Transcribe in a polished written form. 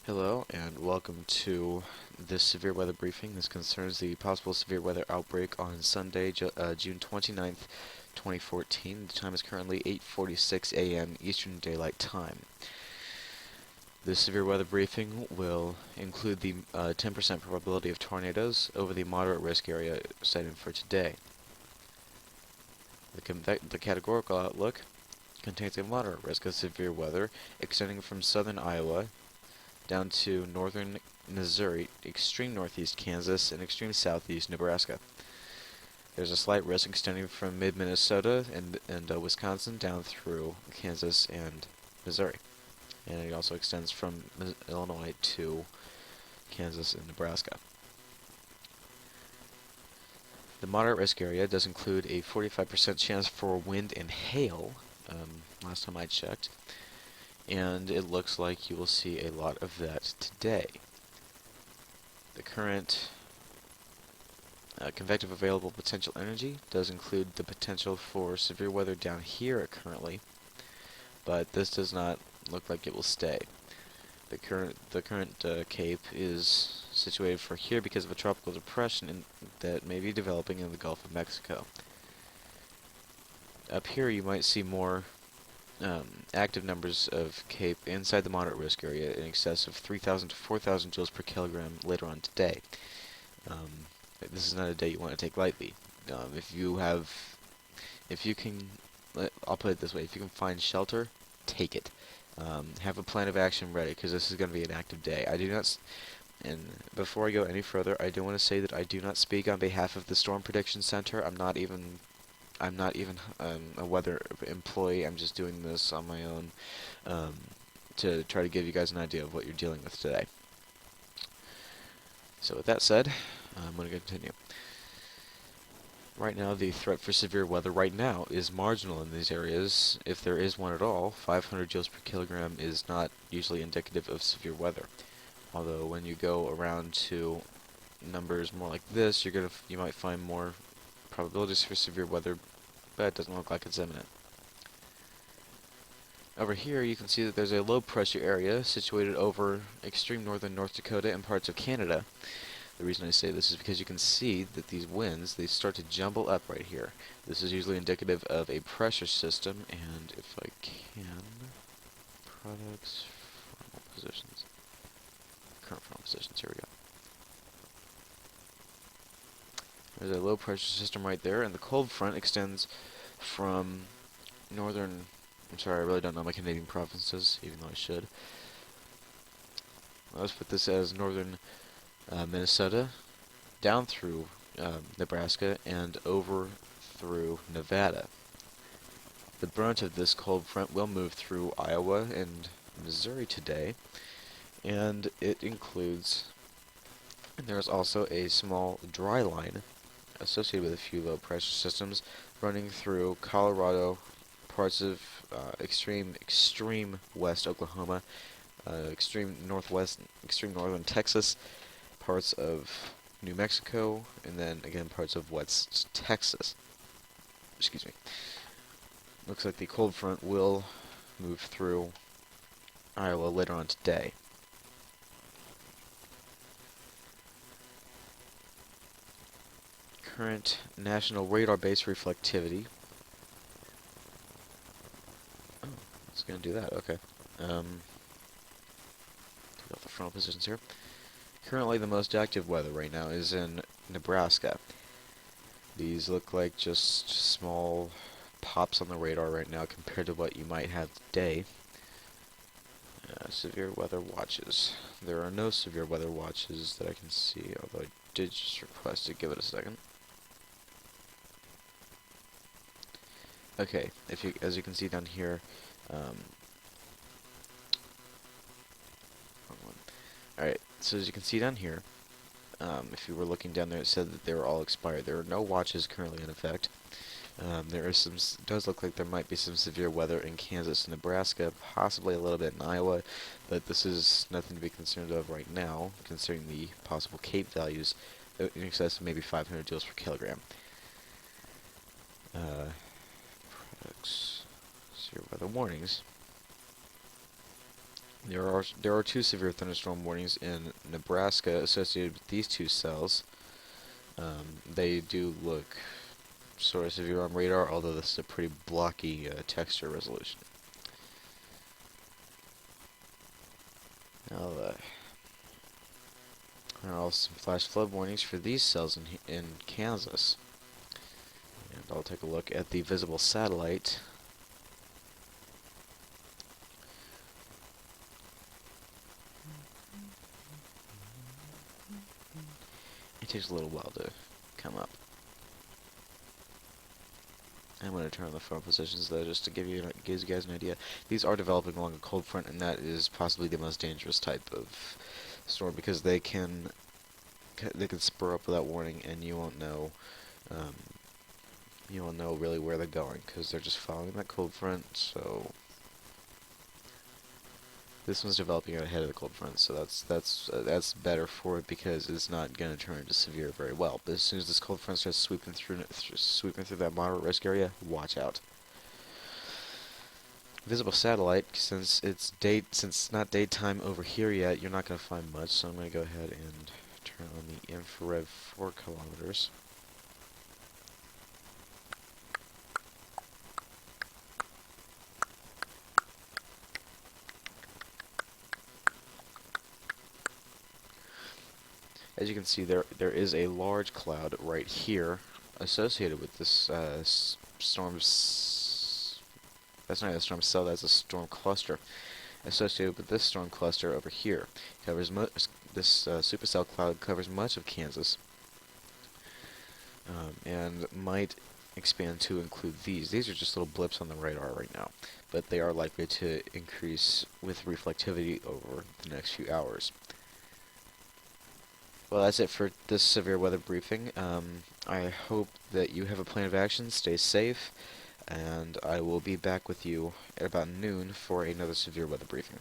Hello and welcome to this severe weather briefing. This concerns the possible severe weather outbreak on Sunday, June 29th, 2014. The time is currently 8:46 a.m. Eastern Daylight Time. This severe weather briefing will include the 10% probability of tornadoes over the moderate risk area cited for today. The categorical outlook contains a moderate risk of severe weather extending from southern Iowa down to northern Missouri, extreme northeast Kansas, and extreme southeast Nebraska. There's a slight risk extending from mid-Minnesota and Wisconsin down through Kansas and Missouri. And it also extends from Illinois to Kansas and Nebraska. The moderate risk area does include a 45% chance for wind and hail, last time I checked, and it looks like you will see a lot of that today. The current convective available potential energy does include the potential for severe weather down here currently, but this does not look like it will stay. The current cape is situated for here because of a tropical depression that may be developing in the Gulf of Mexico. Up here you might see more active numbers of cape inside the moderate risk area in excess of 3,000 to 4,000 joules per kilogram later on today. This is not a day you want to take lightly. If you can, I'll put it this way, if you can find shelter, take it. Have a plan of action ready, because this is going to be an active day. And before I go any further, I do want to say that I do not speak on behalf of the Storm Prediction Center. I'm not even a weather employee. I'm just doing this on my own to try to give you guys an idea of what you're dealing with today. So with that said, I'm going to continue. Right now, the threat for severe weather right now is marginal in these areas. If there is one at all, 500 joules per kilogram is not usually indicative of severe weather. Although when you go around to numbers more like this, you might find more probabilities for severe weather, but it doesn't look like it's imminent. Over here you can see that there's a low pressure area situated over extreme northern North Dakota and parts of Canada. The reason I say this is because you can see that these winds, they start to jumble up right here. This is usually indicative of a pressure system, and if I can, products, frontal positions, current frontal positions, here we go. There's a low pressure system right there, and the cold front extends from northern, I'm sorry, I really don't know my Canadian provinces, even though I should. Let's put this as northern Minnesota, down through Nebraska, and over through Nevada. The brunt of this cold front will move through Iowa and Missouri today, and it includes, and there's also a small dry line associated with a few low pressure systems running through Colorado, parts of extreme west Oklahoma, extreme northern Texas, parts of New Mexico, and then again parts of West Texas. Excuse me. Looks like the cold front will move through Iowa later on today. Current national radar base reflectivity. Oh, it's going to do that. Okay. Take off the frontal positions here. Currently, the most active weather right now is in Nebraska. These look like just small pops on the radar right now compared to what you might have today. Severe weather watches. There are no severe weather watches that I can see, although I did just request to give it a second. Okay, as you can see down here, alright, so as you can see down here, if you were looking down there, it said that they were all expired. There are no watches currently in effect. Does look like there might be some severe weather in Kansas and Nebraska, possibly a little bit in Iowa, but this is nothing to be concerned of right now, considering the possible CAPE values in excess of maybe 500 joules per kilogram. Products, severe weather warnings. There are two severe thunderstorm warnings in Nebraska associated with these two cells. They do look sort of severe on radar, although this is a pretty blocky texture resolution. Now, there are also some flash flood warnings for these cells in Kansas. And I'll take a look at the visible satellite. It takes a little while to come up. I'm going to turn on the phone positions though, just to give you guys an idea. These are developing along a cold front, and that is possibly the most dangerous type of storm because they can spur up without warning, and you won't know really where they're going because they're just following that cold front. So this one's developing ahead of the cold front, so that's better for it because it's not going to turn into severe very well. But as soon as this cold front starts sweeping through that moderate risk area, watch out. Visible satellite, since it's not daytime over here yet, you're not going to find much. So I'm going to go ahead and turn on the infrared 4 kilometers. As you can see, there is a large cloud right here associated with this storm's. That's not a storm cell. That's a storm cluster associated with this storm cluster over here. Covers this supercell cloud covers much of Kansas, and might expand to include these. These are just little blips on the radar right now, but they are likely to increase with reflectivity over the next few hours. Well, that's it for this severe weather briefing. I hope that you have a plan of action, stay safe, and I will be back with you at about noon for another severe weather briefing.